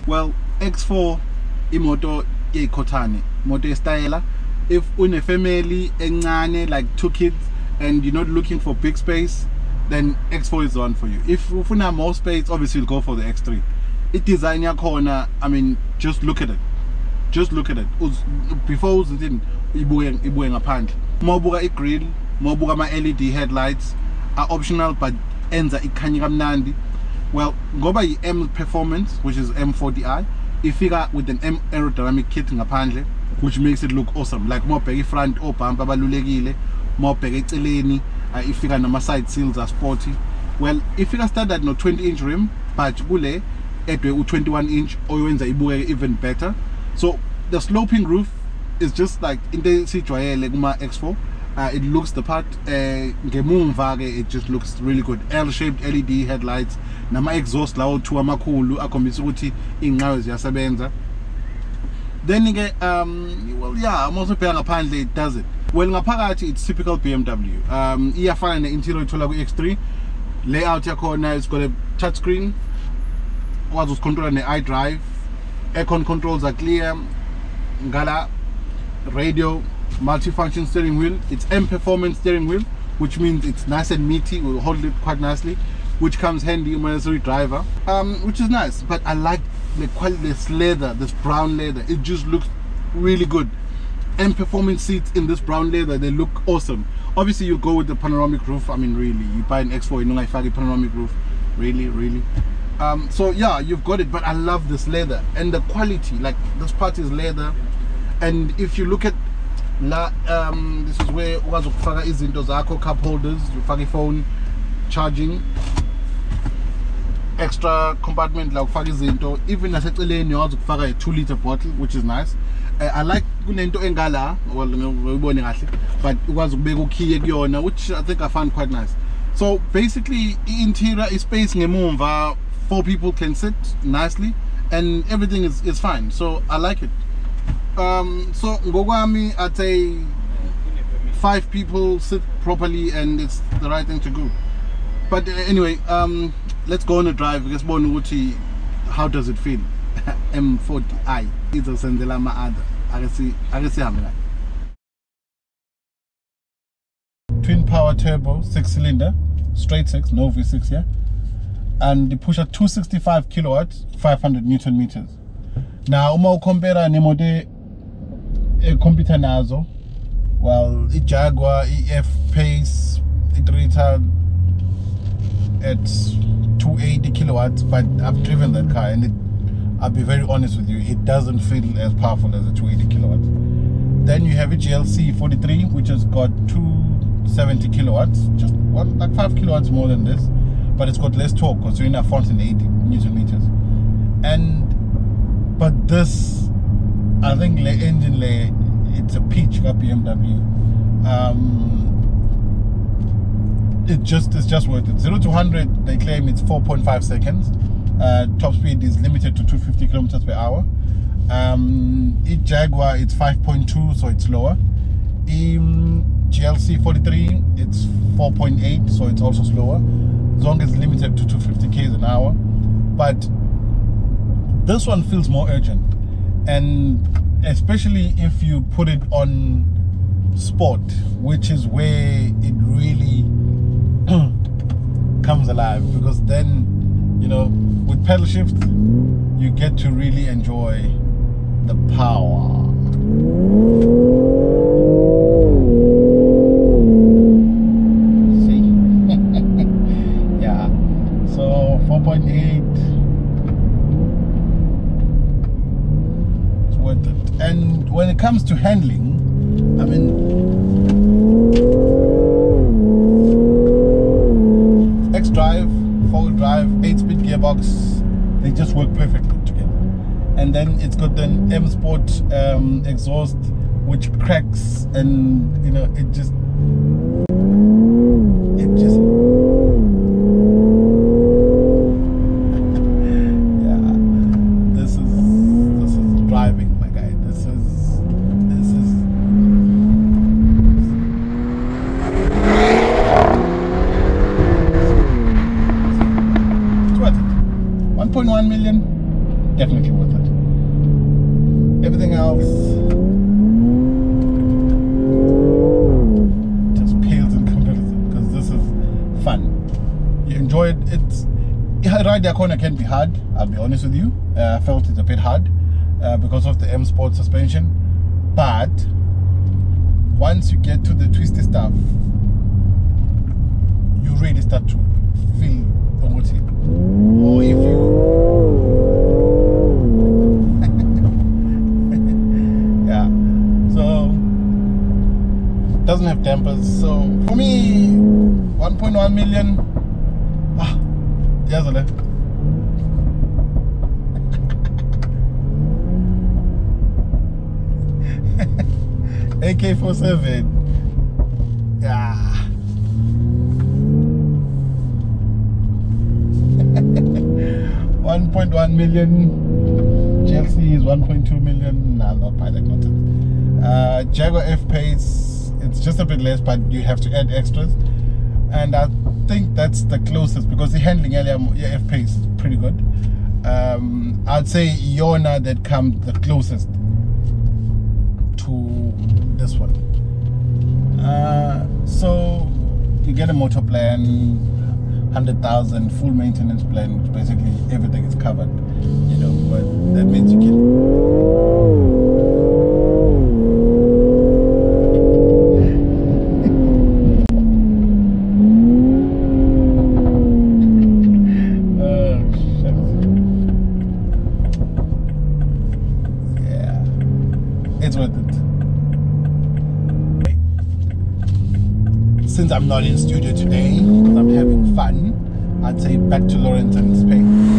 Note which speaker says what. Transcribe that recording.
Speaker 1: Well, X4 imoto yekhotane, moto style. If une family encane, like 2 kids, and you're not looking for big space, then X4 is the one for you. If you want more space, obviously you'll go for the X3. It design your corner, I mean, just look at it. Just look at it. Before it didn't ibueng apart. Mobuga a grill, mobuga my LED headlights are optional, but enza ikanyika mnandi. Well, go by M Performance, which is M40i. You figure with an M aerodynamic kit ngaphandle, which makes it look awesome. Like more peggy front or bumper balulekile, more peggy teleni. If you got side seals are sporty. Well, if you start at no 20-inch rim, but gule at 21-inch or even better. So the sloping roof is just like in the Citroën X4. It looks the part. It just looks really good. L-shaped LED headlights. Nama exhaust lawo two amakulu akhombisa ukuthi inqawe ziyasebenza. Then again, well, yeah, I'm also paying ngaphandle it does it. Well, ngaphakathi it's typical BMW. Iyafana ne-interior ithola ku-X3. Layout yakhona, it's got a touchscreen. Was controlled on iDrive. Aircon controls are clear. Ngala radio, multi-function steering wheel. It's M Performance steering wheel, which means it's nice and meaty. Will hold it quite nicely, which comes handy when you're a driver. Which is nice. But I like the quality, this leather, this brown leather. It just looks really good. M Performance seats in this brown leather, they look awesome. Obviously you go with the panoramic roof. I mean, really, you buy an X4, you know, like a panoramic roof. Really. So yeah, you've got it. But I love this leather and the quality. Like this part is leather, and if you look at this is where ukazokufaka izinto zakho, cup holders, you fake phone, charging, extra compartment like ufaka izinto. Even naseceleni ukazokufaka a 2-liter bottle, which is nice. I like kunento engala, well, ngibone kahle, but ukwazi ukubeka ukhiye kuyona, which I think I found quite nice. So basically interior is space ngemumva, 4 people can sit nicely and everything is fine. So I like it. So ngokwami I'd say 5 people sit properly and it's the right thing to do. But anyway, let's go on a drive. How does it feel? M40i. It's a sendela maada. Twin power turbo, 6-cylinder, straight 6, no V6 here. And they push at 265 kilowatts, 500 Newton meters. Now, uma compare nemode computer nazo. Well, it Jaguar EF pace, it rated at 280 kilowatts, but I've driven that car and I'll be very honest with you, it doesn't feel as powerful as a 280 kilowatts. Then you have a GLC 43, which has got 270 kilowatts, just like 5 kilowatts more than this, but it's got less torque because you're in a 480 Newton meters. But this, I think the engine layer, it's a peach car BMW. It's just worth it. 0 to 100, they claim it's 4.5 seconds. Top speed is limited to 250 kilometers per hour. Jaguar, it's 5.2, so it's lower. GLC 43, it's 4.8, so it's also slower. Zong is limited to 250 k's an hour. But this one feels more urgent, and especially if you put it on sport, which is where it really comes alive, because then, you know, with pedal shift you get to really enjoy the power. See? Yeah, so 4.8, it's worth it. And when it comes to handling, I mean, X-Drive, 4-wheel drive, 8-speed gearbox, they just work perfectly together. And then it's got an M Sport exhaust, which cracks, and you know, it just yeah, this is driving, my guy. This is it's worth it. 1.1 million. definitely worth it. Everything else just pales in comparison, because this is fun. You enjoy it. It's ride the corner can be hard, I'll be honest with you. I felt it a bit hard because of the M Sport suspension, but once you get to the twisty stuff, you really start to feel the motive. Or if you yeah, so doesn't have dampers. So for me, 1.1 million. Yes, AK-47. Yeah. 1.1 million. Chelsea is 1.2 million. Nah, not by that nonsense. Jaguar F-Pace, it's just a bit less, but you have to add extras. And I think that's the closest, because the handling earlier, yeah, F-Pace is pretty good. I'd say Yona that comes the closest to this one. So you get a motor plan, 100,000, full maintenance plan, which basically everything is covered, you know, but that means you can it's worth it. Since I'm not in studio today, because I'm having fun, I'd say back to Lawrence and Spain.